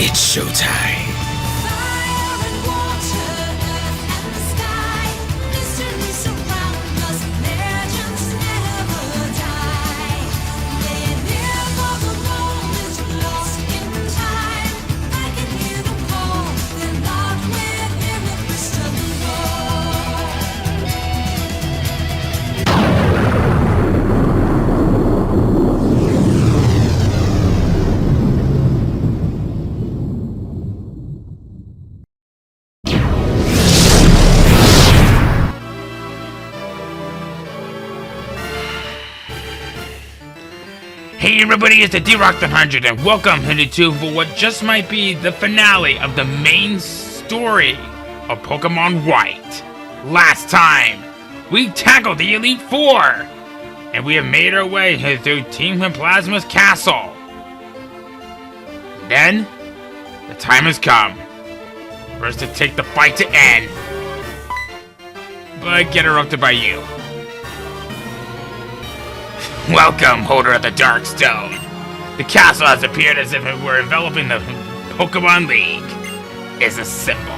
It's showtime. Hey everybody, it's the D-Rock 100 and welcome to for what just might be the finale of the main story of Pokemon White. Last time, we tackled the Elite Four, and we have made our way through Team Plasma's castle. Then, the time has come for us to take the fight to end, but get interrupted by you. Welcome, holder of the Dark Stone. The castle has appeared as if it were enveloping the Pokemon League. It's a symbol.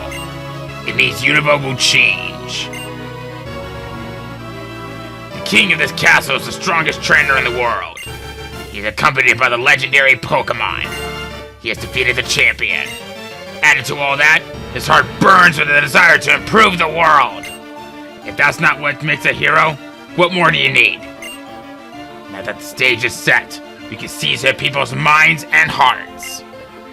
It means univocal change. The king of this castle is the strongest trainer in the world. He's accompanied by the legendary Pokemon. He has defeated the champion. Added to all that, his heart burns with a desire to improve the world. If that's not what makes a hero, what more do you need? Now that the stage is set, we can seize people's minds and hearts.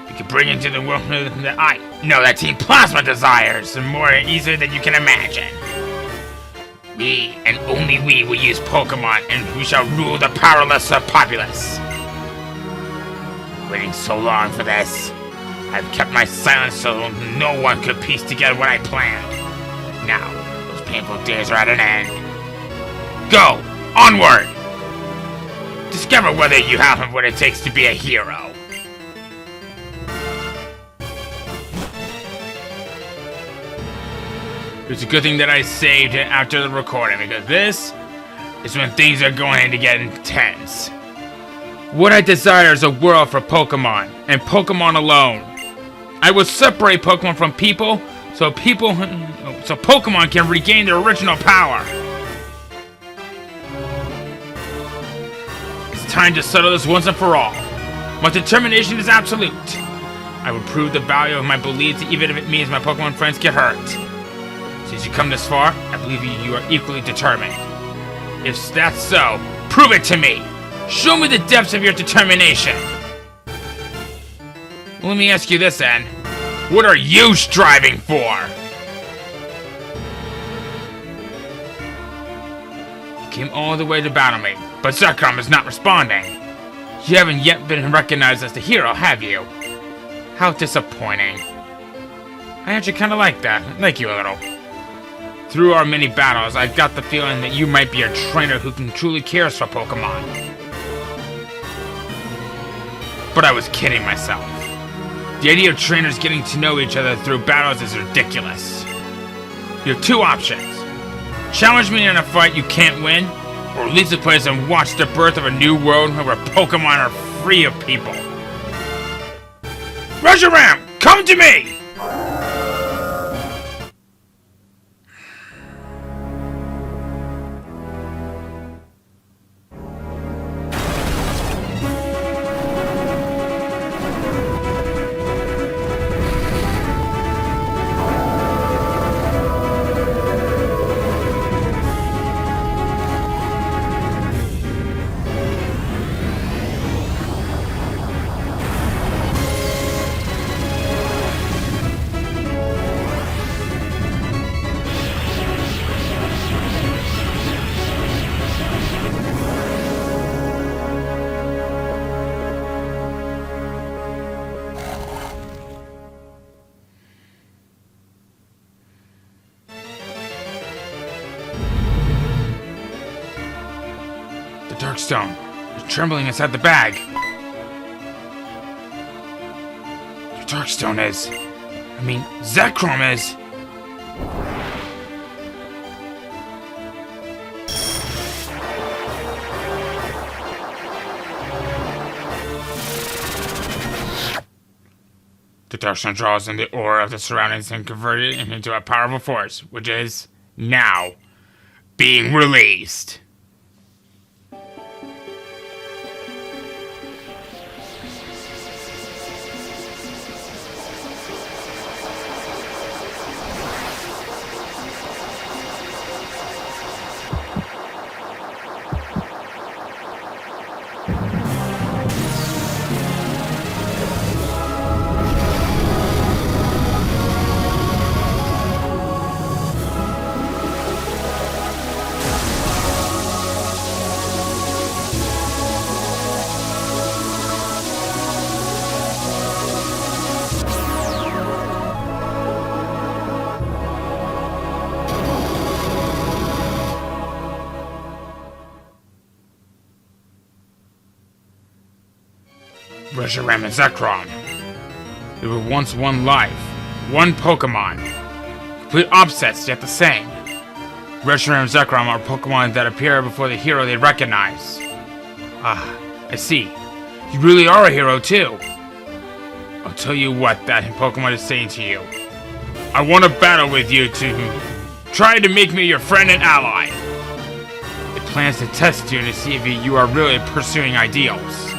We can bring into the world that Team Plasma desires more easier than you can imagine. We, and only we, will use Pokemon, and we shall rule the powerless populace. Waiting so long for this, I've kept my silence so no one could piece together what I planned. Now, those painful days are at an end. Go! Onward! Discover whether you have what it takes to be a hero. It's a good thing that I saved it after the recording, because this is when things are going to get intense. What I desire is a world for Pokemon, and Pokemon alone. I will separate Pokemon from people, so Pokemon can regain their original power. Time to settle this once and for all. My determination is absolute. I will prove the value of my beliefs even if it means my Pokemon friends get hurt. Since you come this far, I believe you are equally determined. If that's so, prove it to me. Show me the depths of your determination. Well, let me ask you this then. What are you striving for? You came all the way to battle me, but Zekrom is not responding. You haven't yet been recognized as the hero, have you? How disappointing. I actually kind of like that. Like you a little. Through our many battles, I got the feeling that you might be a trainer who truly cares for Pokemon. But I was kidding myself. The idea of trainers getting to know each other through battles is ridiculous. You have two options. Challenge me in a fight you can't win, or leave the place and watch the birth of a new world where Pokemon are free of people. Reshiram, come to me! The Darkstone is trembling inside the bag. The Darkstone is... Zekrom is... Darshan draws in the aura of the surroundings and converts it into a powerful force, which is now being released. Reshiram and Zekrom. They were once one life, one Pokemon. Complete opposites, yet the same. Reshiram and Zekrom are Pokemon that appear before the hero they recognize. Ah, I see. You really are a hero too. I'll tell you what that Pokemon is saying to you. I want to battle with you to try to make me your friend and ally. It plans to test you to see if you are really pursuing ideals.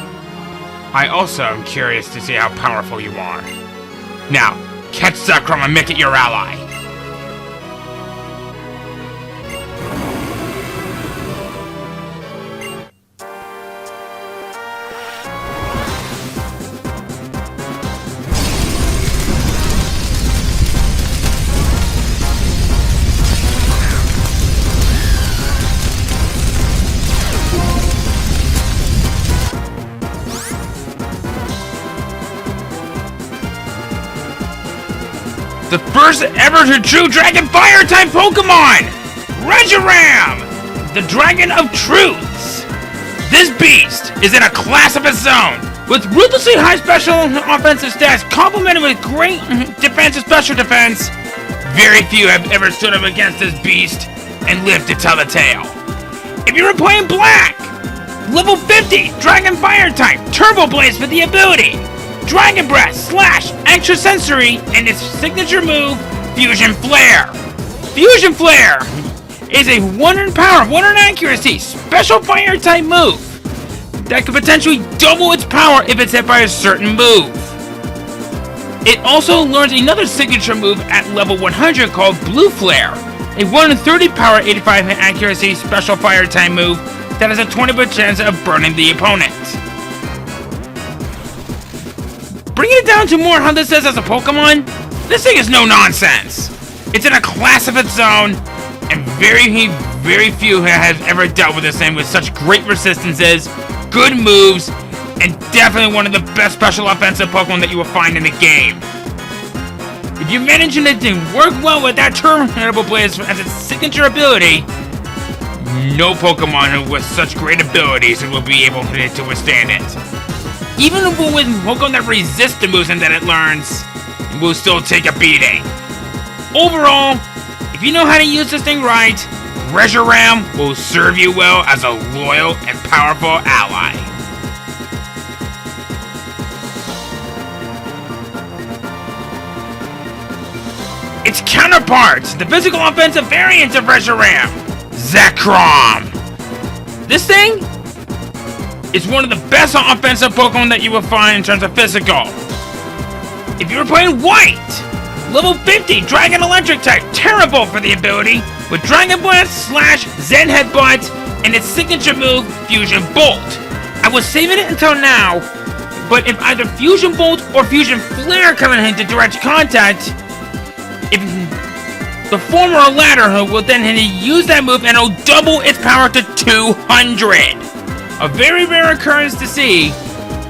I also am curious to see how powerful you are. Now, catch Zekrom and make it your ally. The first ever true Dragon Fire-type Pokemon! Reshiram! The Dragon of Truths! This beast is in a class of its own, with ruthlessly high special and offensive stats complemented with great defense and special defense. Very few have ever stood up against this beast and lived to tell the tale. If you were playing Black, level 50 Dragon Fire-type Turbo Blaze for the ability, Dragon Breath / Extrasensory, and its signature move, Fusion Flare. Fusion Flare is a 1 in power, 1 in accuracy, special fire type move that could potentially double its power if it's hit by a certain move. It also learns another signature move at level 100 called Blue Flare, a 1 in 30 power, 85 hit accuracy, special fire type move that has a 20% chance of burning the opponent. Bringing it down to more how this is as a Pokemon, this thing is no nonsense. It's in a class of its own, and very few have ever dealt with this thing with such great resistances, good moves, and definitely one of the best special offensive Pokemon that you will find in the game. If you manage to work well with that Turbo Blaze as its signature ability, no Pokemon with such great abilities will be able to withstand it. Even with Pokemon that resist the moves and that it learns, it will still take a beating. Overall, if you know how to use this thing right, Reshiram will serve you well as a loyal and powerful ally. Its counterpart, the physical offensive variant of Reshiram, Zekrom. This thing is one of the best offensive Pokemon that you will find in terms of physical. If you were playing White, level 50 Dragon Electric type, terrible for the ability, with Dragon Blast / Zen Headbutt and its signature move, Fusion Bolt. I was saving it until now, but if either Fusion Bolt or Fusion Flare come into direct contact, if the former or latter will then use that move and it'll double its power to 200. A very rare occurrence to see,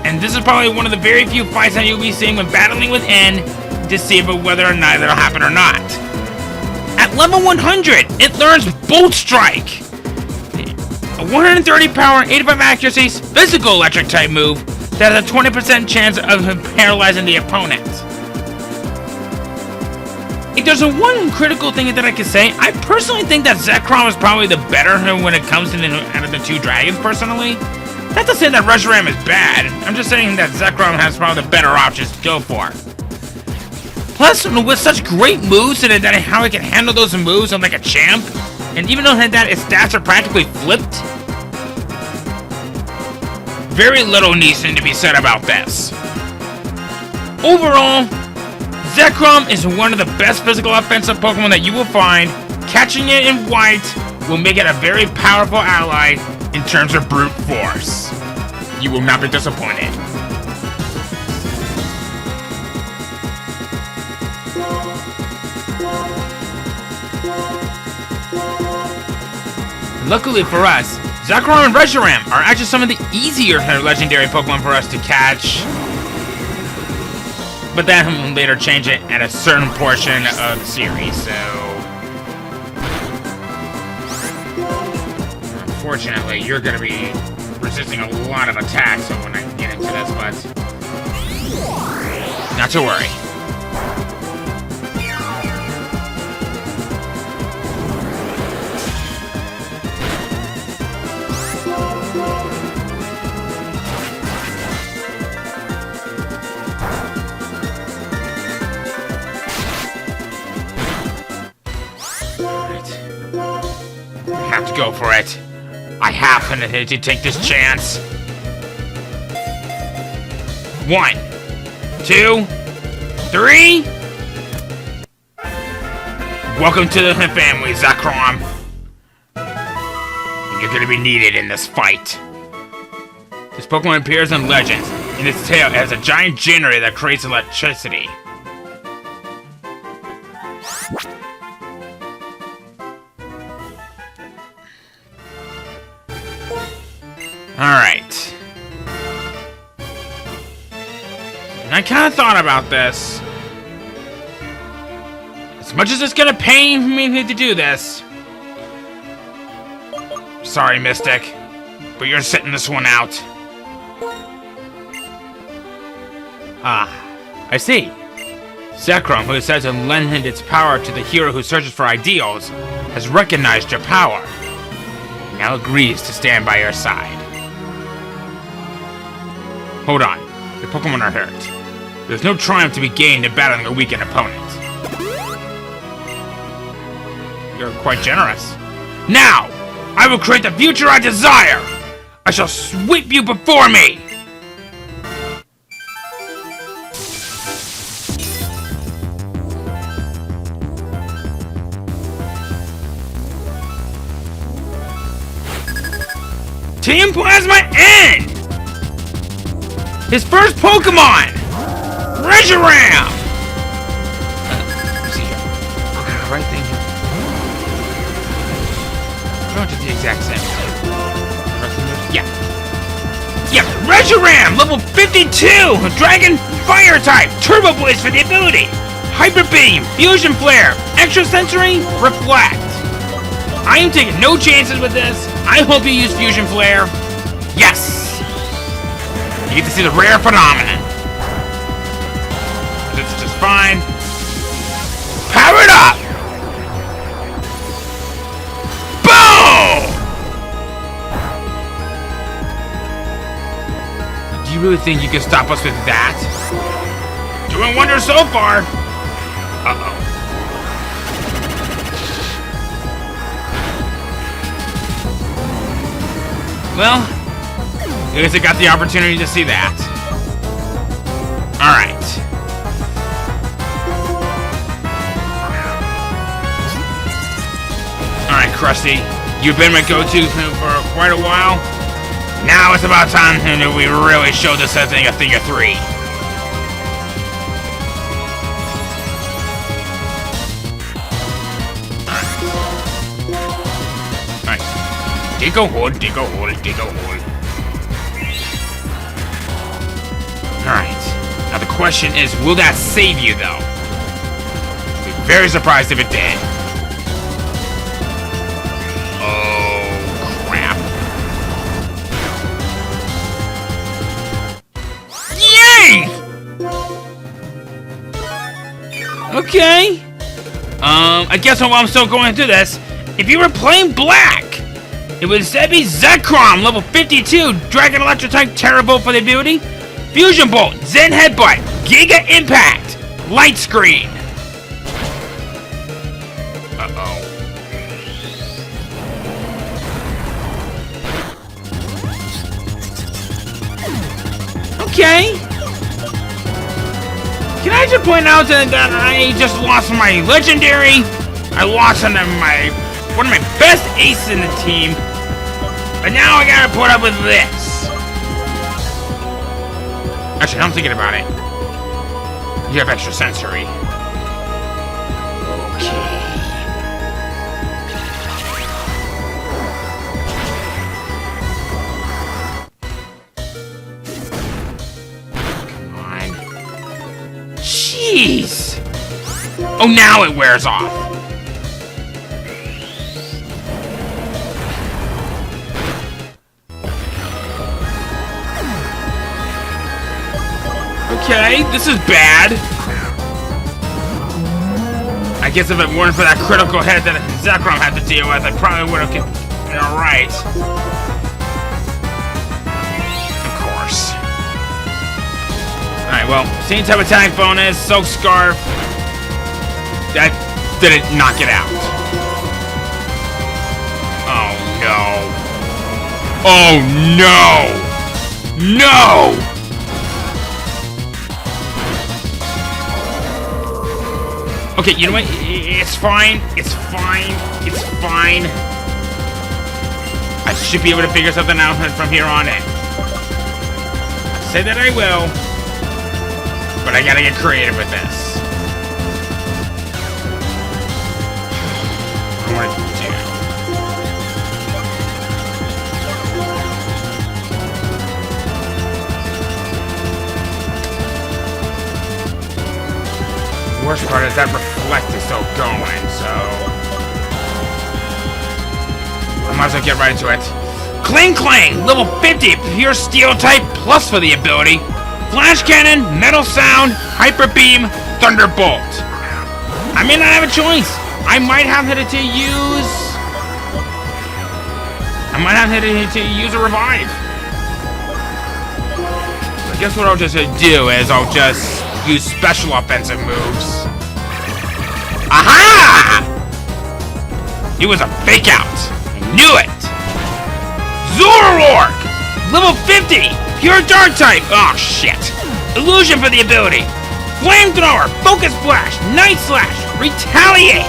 and this is probably one of the very few fights that you'll be seeing when battling with N to see whether or not it'll happen or not. At level 100, it learns Bolt Strike, a 130 power, 85 accuracy, physical electric type move that has a 20% chance of paralyzing the opponent. If there's one critical thing that I can say, I personally think that Zekrom is probably the better when it comes to out of the two dragons, personally. Not to say that Reshiram is bad, I'm just saying that Zekrom has probably the better options to go for. Plus, with such great moves and how he can handle those moves like a champ, and even though that his stats are practically flipped, very little needs to be said about this. Overall, Zekrom is one of the best physical offensive Pokemon that you will find. Catching it in white will make it a very powerful ally in terms of brute force. You will not be disappointed. Luckily for us, Zekrom and Reshiram are actually some of the easier legendary Pokemon for us to catch. But then we'll later change it at a certain portion of the series, so... Unfortunately, you're gonna be resisting a lot of attacks when I get into this, but... Not to worry. Go for it. I have to take this chance. 1, 2, 3. Welcome to the family, Zekrom. You're gonna be needed in this fight. This Pokemon appears in Legends. In its tail, it has a giant generator that creates electricity. Alright. And I kind of thought about this. As much as it's gonna pain me to do this. Sorry, Mystic. But you're sitting this one out. Ah, I see. Zekrom, who says to lend its power to the hero who searches for ideals, has recognized your power. He now agrees to stand by your side. Hold on. The Pokemon are hurt. There's no triumph to be gained in battling a weakened opponent. You're quite generous. Now, I will create the future I desire! I shall sweep you before me! Team Plasma end! His first Pokemon! Reshiram! See here. Okay, right thing here. Going to the exact same. Yeah. Yeah, Reshiram! Level 52! Dragon Fire type! Turbo Blaze for the ability! Hyper Beam! Fusion Flare! Extrasensory! Reflect! I am taking no chances with this. I hope you use Fusion Flare. Yes! You get to see the rare phenomenon. This is just fine. Power it up! Boom! Do you really think you can stop us with that? Doing wonders so far. Uh-oh. Well, I guess I got the opportunity to see that. Alright. Alright, Krusty. You've been my go-to for quite a while. Now it's about time that we really show this thing a thing of 3. Alright. Dig a hole, dig a hole, dig a hole. Alright. Now the question is, will that save you, though? I'd be very surprised if it did. Oh, crap. Yay! Okay. I guess while I'm still going through this, if you were playing black, it would instead be Zekrom, level 52, Dragon Electric type, Terravolt for the ability, Fusion Bolt, Zen Headbutt, Giga Impact, Light screen! Uh-oh. Okay. Can I just point out that I just lost my legendary? I lost one of my best aces in the team. But now I gotta put up with this. Actually, I'm thinking about it. You have extra sensory. Okay. Jeez! Oh, now it wears off. Okay, this is bad. I guess if it weren't for that critical hit that Zekrom had to deal with, I probably would have been alright. Of course. Alright, well, same type of attack bonus, Soak Scarf. That didn't knock it out. Oh no. Oh no! No! Okay, you know what? It's fine. It's fine. It's fine. I should be able to figure something out from here on in. I say that I will. But I gotta get creative with this. What do I do? The worst part is that reflect is still going, so I might as well get right into it. Cling Clang! Level 50! Pure Steel type plus for the ability. Flash Cannon, Metal Sound, Hyper Beam, Thunderbolt. I may not have a choice. I might have to use a Revive. I guess what I'll just do is I'll just use special offensive moves. Aha! It was a fake out. I knew it. Zoroark! Level 50! Pure Dark type! Oh shit! Illusion for the ability! Flamethrower! Focus Flash! Night Slash! Retaliate!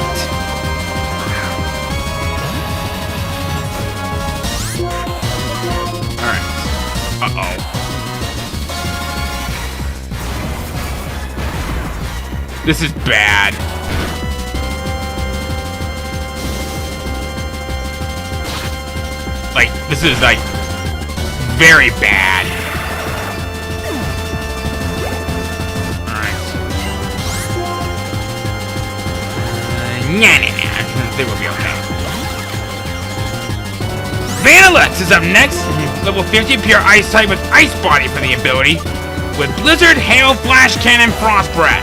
Alright. Uh-oh. This is bad. Like, this is like very bad. Alright. Nah. I think we'll be okay. Vanillux is up next. Level 50, pure Ice type with Ice Body for the ability. With Blizzard, Hail, Flash Cannon, Frost Breath.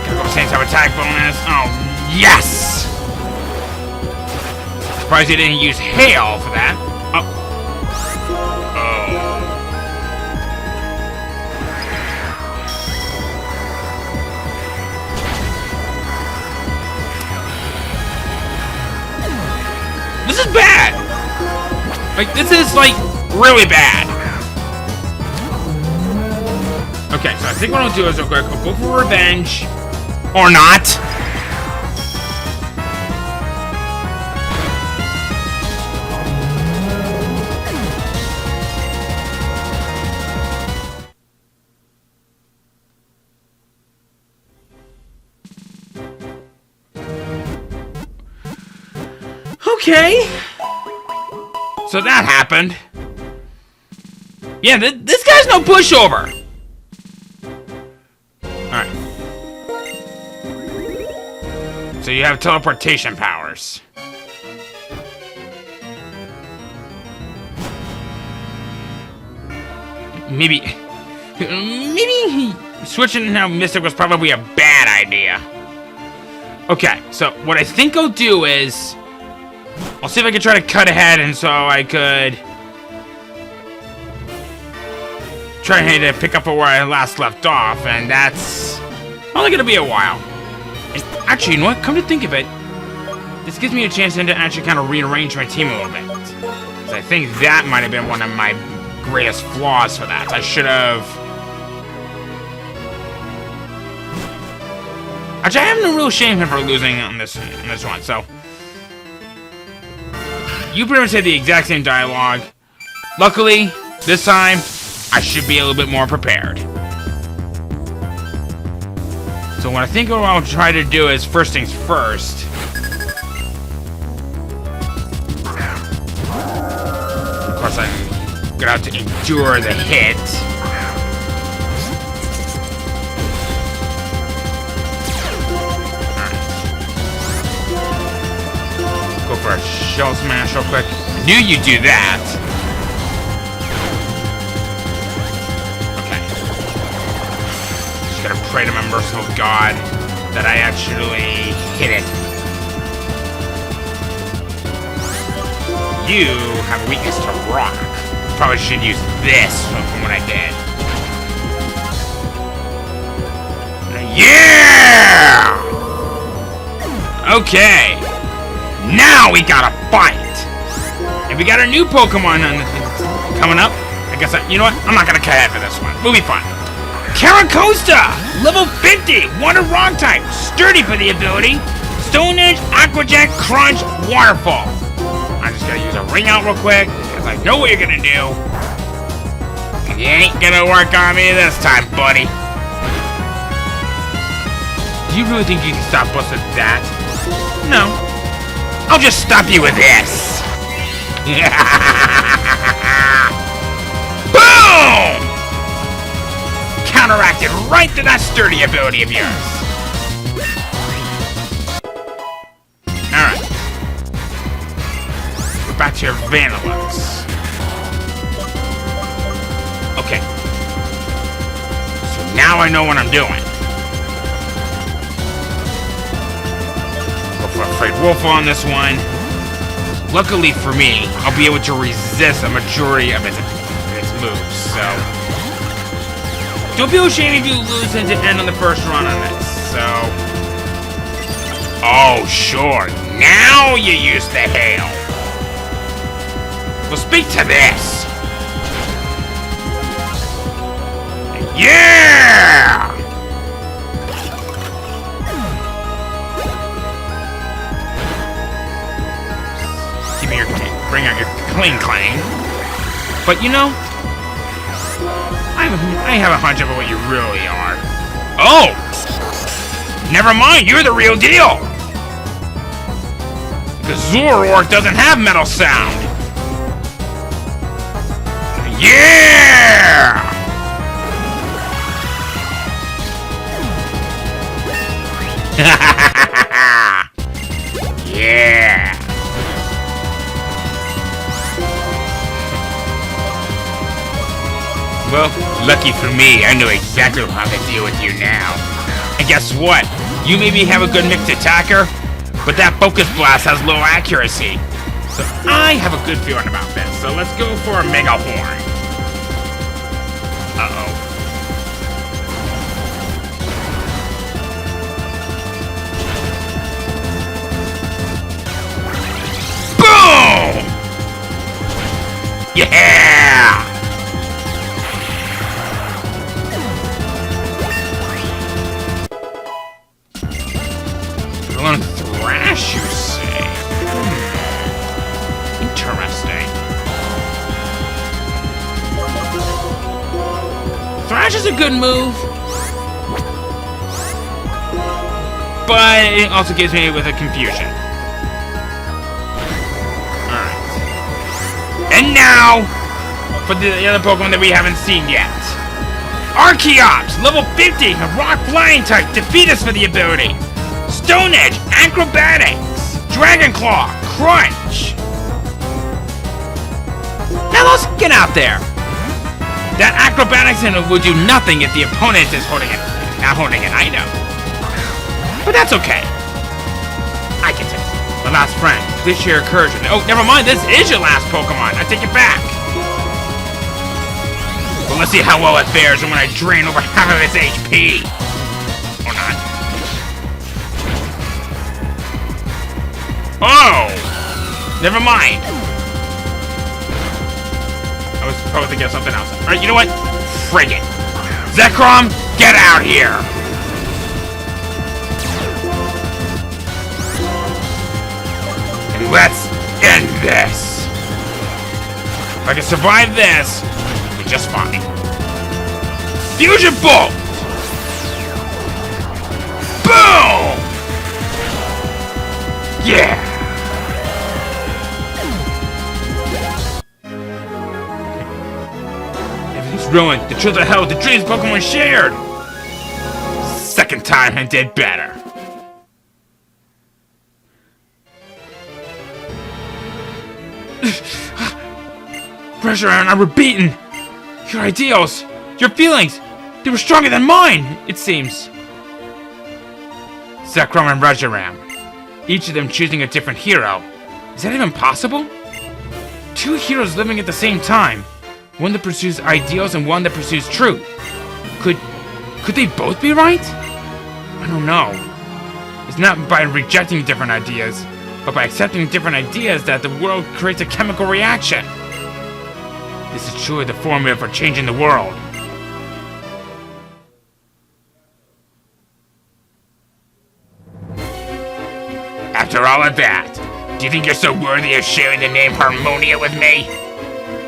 Gotta go same type of attack bonus. Oh, yes! Surprised he didn't use Hail for that. Oh. This is bad! Like, this is, like, really bad. Okay, so I think what I'll do is I'll go for revenge. Or not. Okay. So that happened. Yeah, this guy's no pushover. Alright. So you have teleportation powers. Maybe switching out Mystic was probably a bad idea. Okay, so what I think I'll do is I'll see if I can try to cut ahead, and so I could try to pick up where I last left off, and that's Only gonna be a while. And actually, you know what? Come to think of it, this gives me a chance to actually kind of rearrange my team a little bit. So I think that might have been one of my greatest flaws for that. I should have... Actually, I have no real shame for losing on this one, so... You pretty much said the exact same dialogue. Luckily, this time, I should be a little bit more prepared. So what I think what I'll try to do is, first things first... Of course, I'm gonna have to endure the hit. Go for a shell smash real quick. I knew you'd do that. Okay. Just gotta pray to my merciful God that I actually hit it. You have a weakness to rock. Probably should use this from what I did. Yeah! Okay. Now we gotta fight! And we got a new Pokemon coming up. I guess you know what? I'm not gonna cut ahead for this one. We'll be fine. Caracosta! Level 50! Water Rock type! Sturdy for the ability. Stone Edge, Aqua Jet, Crunch, Waterfall. I'm just gonna use a ring out real quick, because I know what you're gonna do. And you ain't gonna work on me this time, buddy. Do you really think you can stop us with that? No. I'll just stop you with this. Boom! Counteracted right to that sturdy ability of yours. Alright. We're back to your Vanilluxe. Okay. So now I know what I'm doing. Go for a Afraid Wolf on this one. Luckily for me, I'll be able to resist a majority of its moves, so... Don't feel ashamed if you lose and to end on the first run on this, so... Oh, sure. Now you use the hail. Well, speak to this. Yeah! Give me your... Bring out your cling clang. But, you know... I have a hunch about what you really are. Oh! Never mind, you're the real deal! The Zoroark doesn't have metal sound! Yeah! Yeah! Well, lucky for me, I know exactly how to deal with you now. And guess what? You maybe have a good mixed attacker, but that Focus Blast has low accuracy. So I have a good feeling about this. So let's go for a Mega Horn. Uh-oh. Boom! Yeah! Thrash, you say? Interesting. Thrash is a good move, but it also gives me with a confusion. Alright. And now, for the other Pokemon that we haven't seen yet. Archeops, level 50, a rock flying type, defeat us for the ability. Stone Edge, Acrobatics, Dragon Claw, Crunch. Now let's get out there. That Acrobatics will do nothing if the opponent is not holding an item. But that's okay. I can take it. My last friend, this year incursion. Oh, never mind, this is your last Pokemon. I take it back. Well, let's see how well it fares when I drain over half of its HP. Or going on. Oh! Never mind. I was supposed to get something else. Alright, you know what? Frig it. Zekrom, get out here! And let's end this. If I can survive this, we're just fine. Fusion Bolt! Boom! Yeah! Everything's ruined. The truth of hell, the dreams Pokemon shared! Second time I did better. Pressure and we're beaten. Your ideals, your feelings, they were stronger than mine, it seems. Zekrom and Reshiram, each of them choosing a different hero. Is that even possible? Two heroes living at the same time. One that pursues ideals and one that pursues truth. Could they both be right? I don't know. It's not by rejecting different ideas, but by accepting different ideas that the world creates a chemical reaction. This is truly the formula for changing the world. After all of that, do you think you're so worthy of sharing the name Harmonia with me?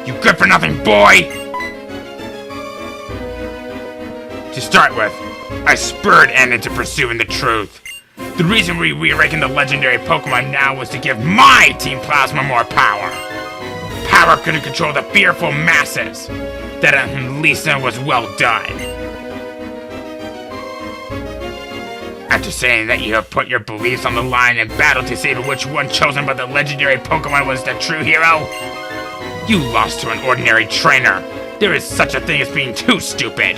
You good-for-nothing boy! To start with, I spurred N into pursuing the truth. The reason we reawakened the legendary Pokemon now was to give my Team Plasma more power. Power couldn't control the fearful masses. That at least was well done. After saying that you have put your beliefs on the line in battle to save which one chosen by the legendary Pokemon was the true hero, you lost to an ordinary trainer. There is such a thing as being too stupid.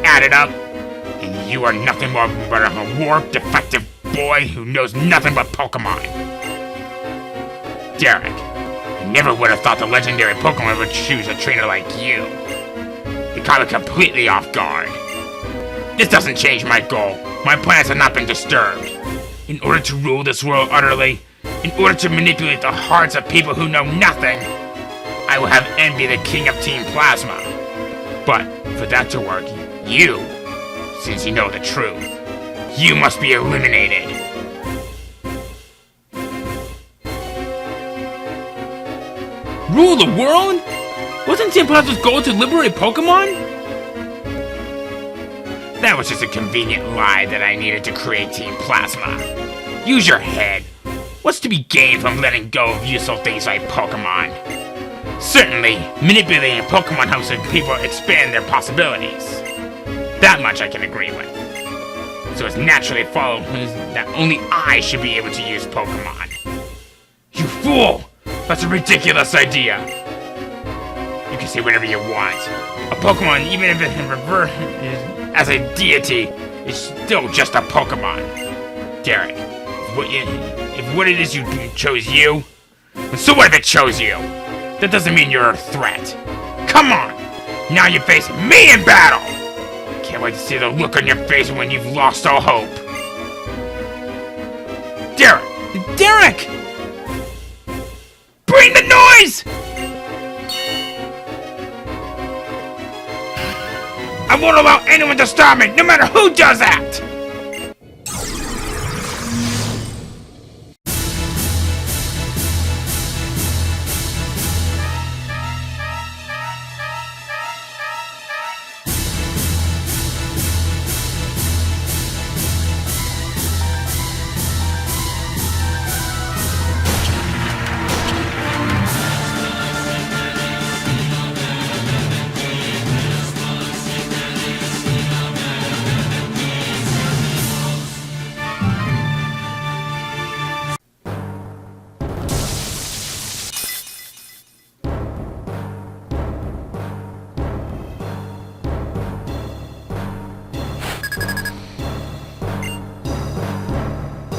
Add it up, and you are nothing more but a warped, defective boy who knows nothing but Pokemon. Derek, I never would have thought the legendary Pokemon would choose a trainer like you. You caught me completely off guard. This doesn't change my goal. My plans have not been disturbed. In order to rule this world utterly, in order to manipulate the hearts of people who know nothing, I will have N be the king of Team Plasma. But for that to work, you, since you know the truth, you must be eliminated. Rule the world? Wasn't Team Plasma's goal to liberate Pokemon? That was just a convenient lie that I needed to create Team Plasma. Use your head. What's to be gained from letting go of useful things like Pokemon? Certainly, manipulating Pokemon helps people expand their possibilities. That much I can agree with. So it's naturally follows that only I should be able to use Pokemon. You fool! That's a ridiculous idea. You can say whatever you want. A Pokemon, even if it reverts as a deity, is still just a Pokemon. Derek, if what it is you chose you, so what if it chose you? That doesn't mean you're a threat. Come on! Now you face me in battle! Can't wait to see the look on your face when you've lost all hope. Derek! Derek! Bring the noise! I won't allow anyone to stop me, no matter who does that!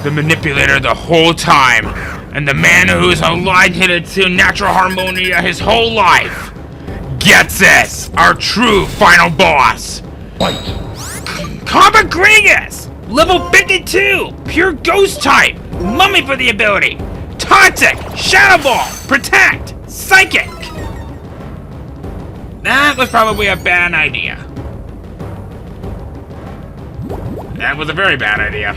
The manipulator the whole time, and the man who's alienated to natural Harmonia his whole life, gets it! Our true final boss! Fight! Carbagrigus! Level 52! Pure Ghost type! Mummy for the ability! Toxic! Shadow Ball! Protect! Psychic! That was probably a bad idea. That was a very bad idea.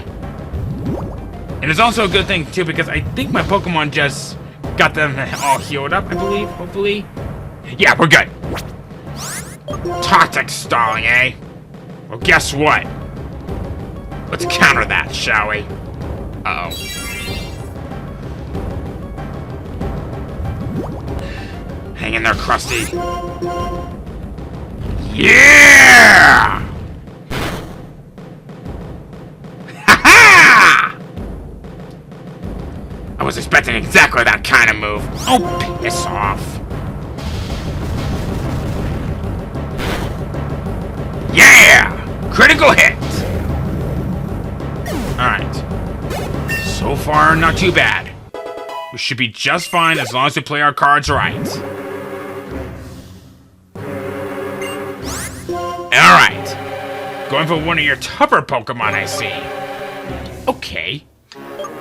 And it's also a good thing, too, because I think my Pokemon just got them all healed up, I believe, hopefully. Yeah, we're good. Toxic stalling, eh? Well, guess what? Let's counter that, shall we? Uh-oh. Hang in there, Krusty. Yeah! Ha-ha! I was expecting exactly that kind of move. Oh, piss off. Yeah! Critical hit! Alright. So far, not too bad. We should be just fine as long as we play our cards right. Alright. Going for one of your tougher Pokemon, I see. Okay.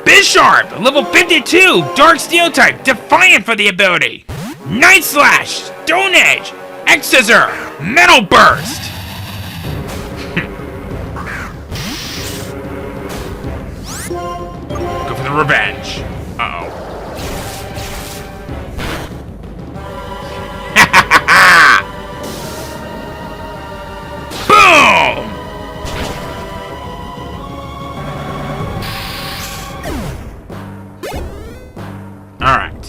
Bisharp, level 52, Dark Steel type, Defiant for the ability. Night Slash, Stone Edge, X-Scissor, Metal Burst. Go for the revenge. Uh-oh. Boom! Alright.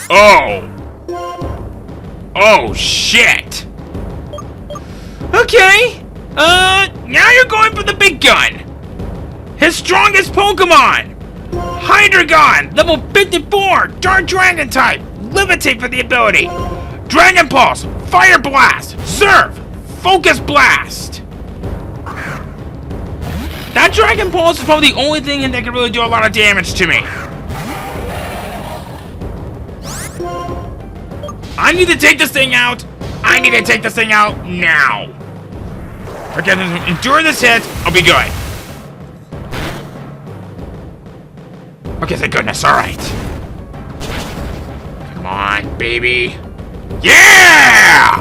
Oh! Oh, shit! Okay! Now you're going for the big gun! His strongest Pokemon! Hydreigon, level 54, Dark Dragon type, Levitate for the ability. Dragon Pulse, Fire Blast, Surf, Focus Blast. That Dragon Pulse is probably the only thing that can really do a lot of damage to me. I need to take this thing out. I need to take this thing out now. If I can endure this hit, I'll be good. Okay, thank goodness, alright. Come on, baby. Yeah!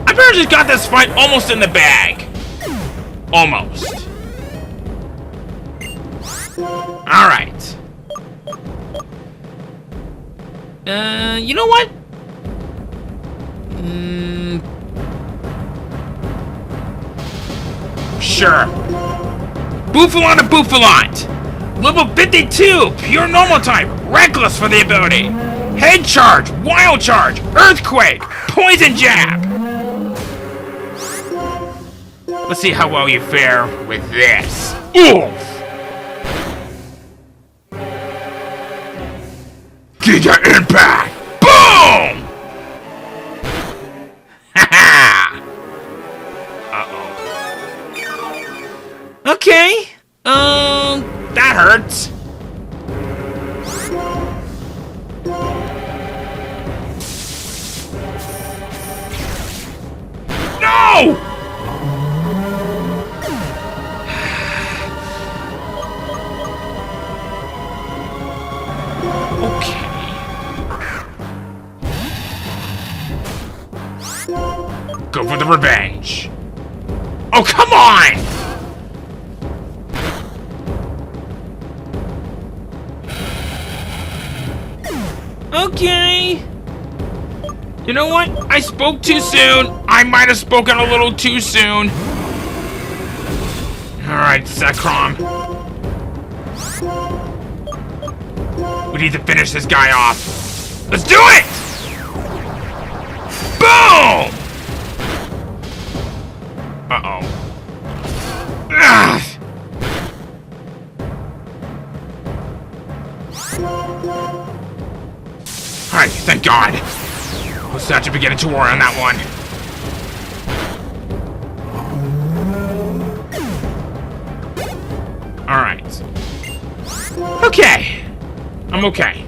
I pretty much just got this fight almost in the bag. Almost. Alright. You know what? Sure. Bouffalant to Bouffalant. Level 52, pure normal type, reckless for the ability. Head charge, wild charge, earthquake, poison jab. Let's see how well you fare with this. Oof. Giga impact. Boom. Haha. Uh-oh. Okay. That hurts. No! Okay. Go for the revenge. Oh, come on! Okay. You know what? I spoke too soon. I might have spoken a little too soon. Alright, Zekrom. We need to finish this guy off. Let's do it! Boom! Uh-oh. Ugh. Alright, thank God. Let's start beginning to worry on that one. Alright. Okay. I'm okay.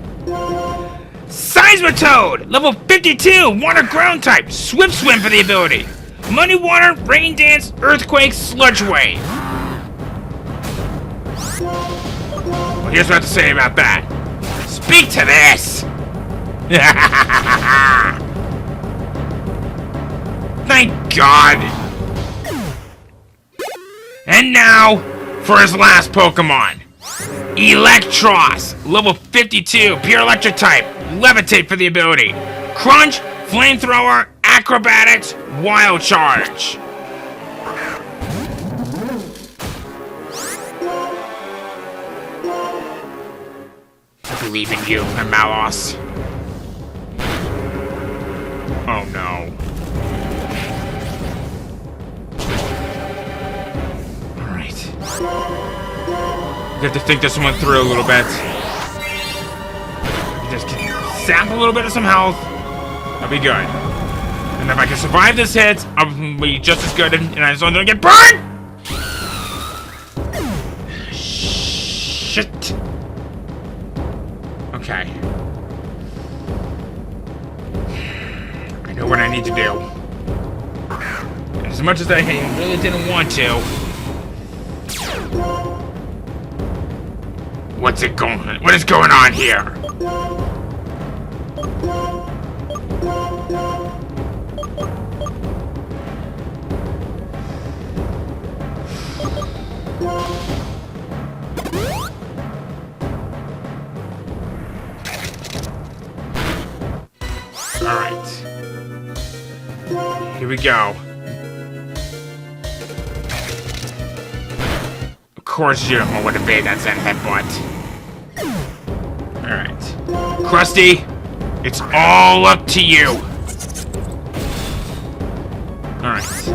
Seismitoad! Level 52! Water ground type! Swift Swim for the ability! Muddy water, rain dance, earthquake, sludge wave. Well, here's what I have to say about that. Speak to this! Thank God! And now, for his last Pokemon. Electros, level 52, pure electric type, levitate for the ability. Crunch, flamethrower, acrobatics, wild charge. I believe in you, Malos. Oh no. Alright. You have to think this one through a little bit. Just sap a little bit of some health. That'll be good. And if I can survive this hit, I'll be just as good, and I just don't get burned! Shit. Okay. I know what I need to do. And as much as I really didn't want to. What is going on here? Alright. Here we go. Of course you don't know what evade that sent headbutt. Alright. Krusty, it's all up to you. Alright.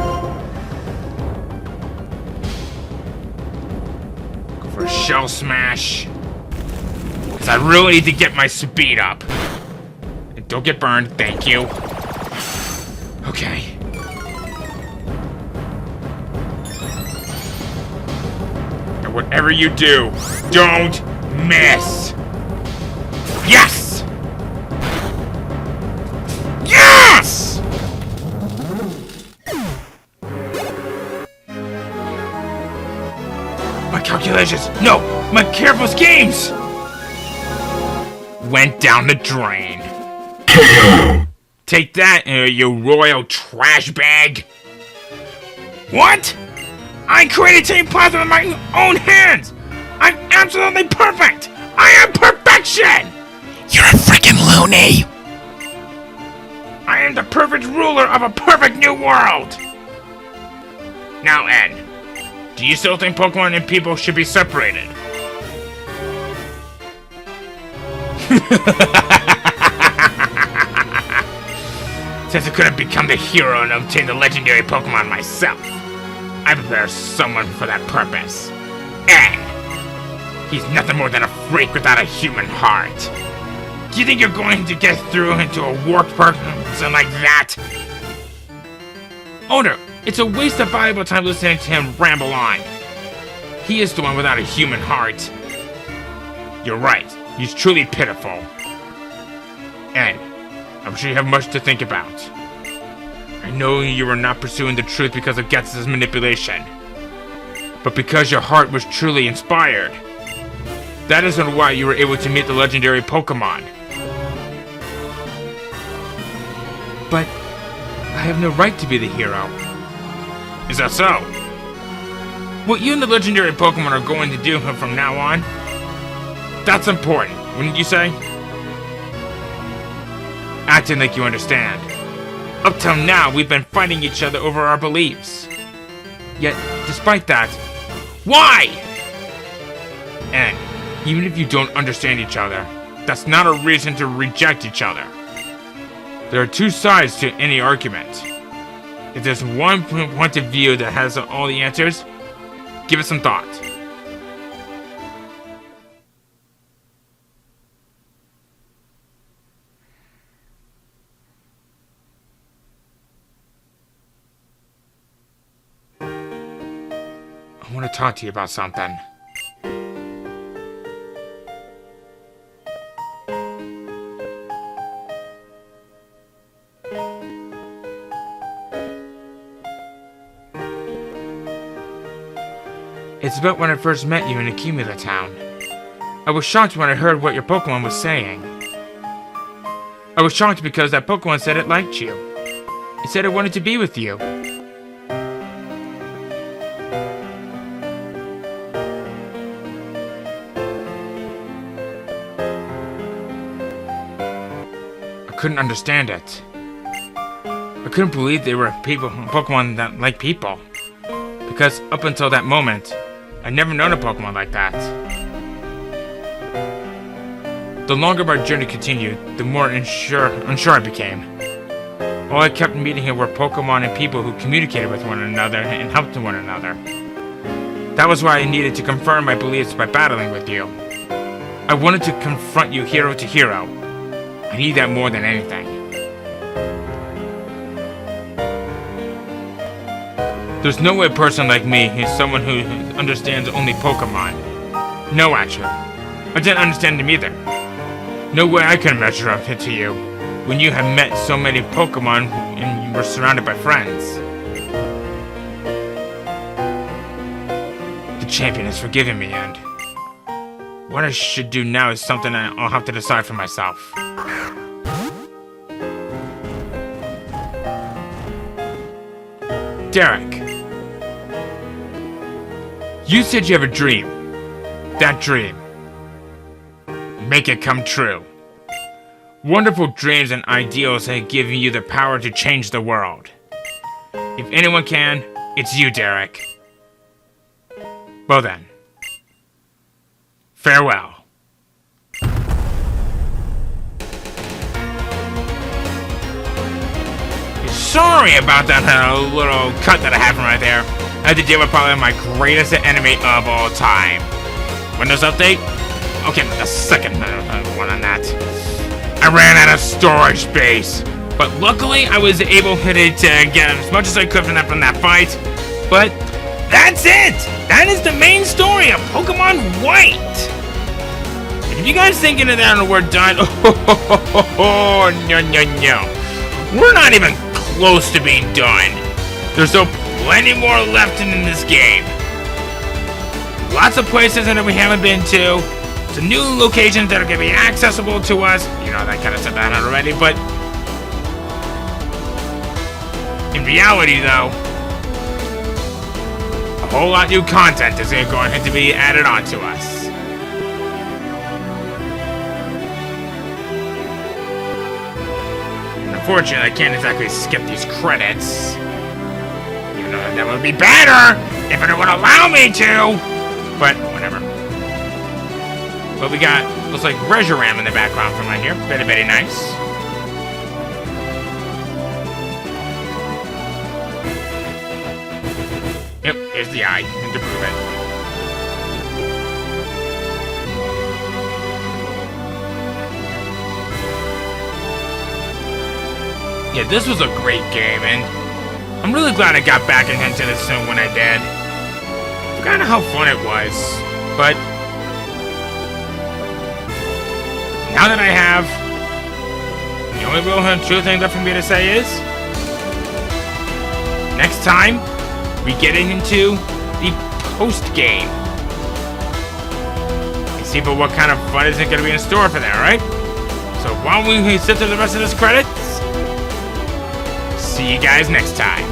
Go for a shell smash. Because I really need to get my speed up. And don't get burned, thank you. Okay. And whatever you do, don't miss. Yes! Yes! My calculations, no, my careful schemes went down the drain. Take that, you royal trash bag. What? I created Team Plasma with my own hands. I'm absolutely perfect. I am perfection. You're a freaking loony! I am the perfect ruler of a perfect new world! Now, Ed, do you still think Pokemon and people should be separated? Since I couldn't become the hero and obtain the legendary Pokemon myself, I prepared someone for that purpose. Ed! He's nothing more than a freak without a human heart. Do you think you're going to get through into a warped person like that? Owner, it's a waste of valuable time listening to him ramble on. He is the one without a human heart. You're right, he's truly pitiful. And I'm sure you have much to think about. I know you are not pursuing the truth because of Gets's manipulation, but because your heart was truly inspired. That is why you were able to meet the legendary Pokemon. But I have no right to be the hero. Is that so? What you and the legendary Pokemon are going to do from now on, that's important, wouldn't you say? Acting like you understand. Up till now, we've been fighting each other over our beliefs. Yet, despite that, why? And even if you don't understand each other, that's not a reason to reject each other. There are two sides to any argument. If there's one point of view that has all the answers, give it some thought. I want to talk to you about something. It's about when I first met you in Accumula Town. I was shocked when I heard what your Pokemon was saying. I was shocked because that Pokemon said it liked you. It said it wanted to be with you. I couldn't understand it. I couldn't believe there were Pokemon that like people. Because up until that moment, I'd never known a Pokemon like that. The longer our journey continued, the more unsure I became. All I kept meeting here were Pokemon and people who communicated with one another and helped one another. That was why I needed to confirm my beliefs by battling with you. I wanted to confront you hero to hero. I need that more than anything. There's no way a person like me is someone who understands only Pokemon. No, actually. I didn't understand them either. No way I can measure up to you when you have met so many Pokemon and you were surrounded by friends. The champion has forgiven me, and what I should do now is something I'll have to decide for myself. Derek, you said you have a dream. That dream, make it come true. Wonderful dreams and ideals have given you the power to change the world. If anyone can, it's you, Derek. Well then, farewell. Sorry about that little cut that I had from right there. I had to deal with probably my greatest enemy of all time. Windows update? Okay, the second one on that. I ran out of storage space, but luckily I was able to get as much as I could from that fight. But that's it! That is the main story of Pokemon White! And if you guys thinking of that and we're done, no. We're not even close to being done. There's still plenty more left in this game. Lots of places that we haven't been to. Some new locations that are going to be accessible to us. You know, I kind of said that already, but in reality, though, a whole lot new content is going to be added on to us. And unfortunately, I can't exactly skip these credits. Even though that would be better if it would allow me to. But whatever. But we got, looks like Reshiram in the background from right here. Very, very nice. Yep, here's the eye to prove it. Yeah, this was a great game, and I'm really glad I got back into this when I did. Forgot how fun it was, but now that I have, the only real true thing left for me to say is, next time, we get into the post-game. And see what kind of fun is it going to be in store for that, right? So why don't we sit through the rest of this credits? See you guys next time.